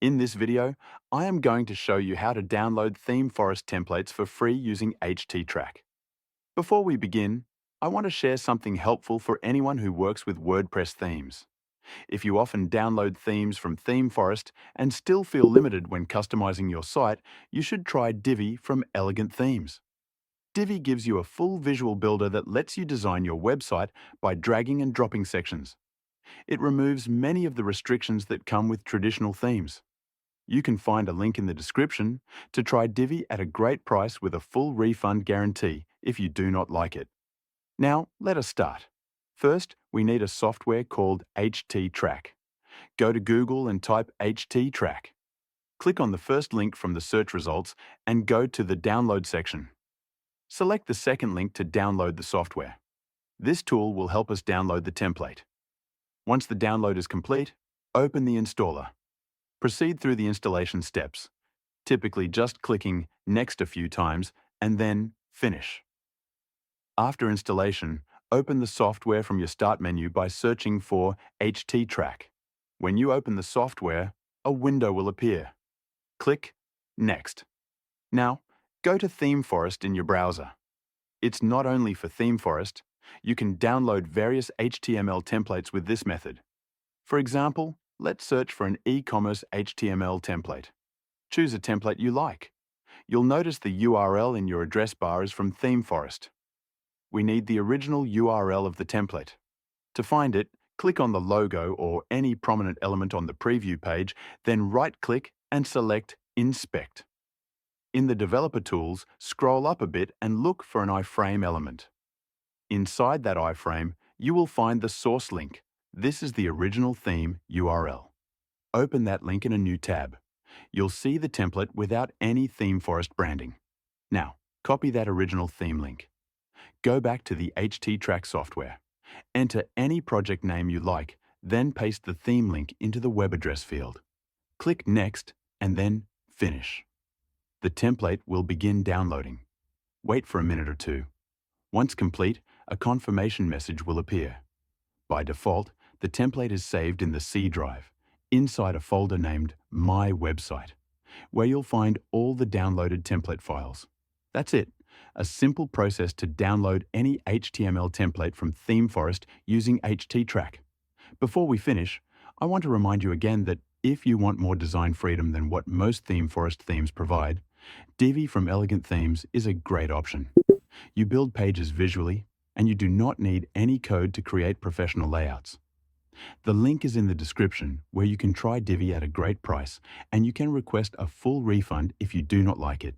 In this video, I am going to show you how to download ThemeForest templates for free using HTTrack. Before we begin, I want to share something helpful for anyone who works with WordPress themes. If you often download themes from ThemeForest and still feel limited when customizing your site, you should try Divi from Elegant Themes. Divi gives you a full visual builder that lets you design your website by dragging and dropping sections. It removes many of the restrictions that come with traditional themes. You can find a link in the description to try Divi at a great price with a full refund guarantee if you do not like it. Now, let us start. First, we need a software called HTTrack. Go to Google and type HTTrack. Click on the first link from the search results and go to the download section. Select the second link to download the software. This tool will help us download the template. Once the download is complete, open the installer. Proceed through the installation steps, typically just clicking Next a few times and then Finish. After installation, open the software from your Start menu by searching for HTTrack. When you open the software, a window will appear. Click Next. Now, go to ThemeForest in your browser. It's not only for ThemeForest. You can download various HTML templates with this method. For example, let's search for an e-commerce HTML template. Choose a template you like. You'll notice the URL in your address bar is from ThemeForest. We need the original URL of the template. To find it, click on the logo or any prominent element on the preview page, then right-click and select Inspect. In the Developer Tools, scroll up a bit and look for an iframe element. Inside that iframe, you will find the source link. This is the original theme URL. Open that link in a new tab. You'll see the template without any ThemeForest branding. Now, copy that original theme link. Go back to the HTTrack software. Enter any project name you like, then paste the theme link into the web address field. Click Next and then Finish. The template will begin downloading. Wait for a minute or two. Once complete, a confirmation message will appear. By default, the template is saved in the C drive, inside a folder named My Website, where you'll find all the downloaded template files. That's it, a simple process to download any HTML template from ThemeForest using HTTrack. Before we finish, I want to remind you again that if you want more design freedom than what most ThemeForest themes provide, Divi from Elegant Themes is a great option. You build pages visually, and you do not need any code to create professional layouts. The link is in the description where you can try Divi at a great price, and you can request a full refund if you do not like it.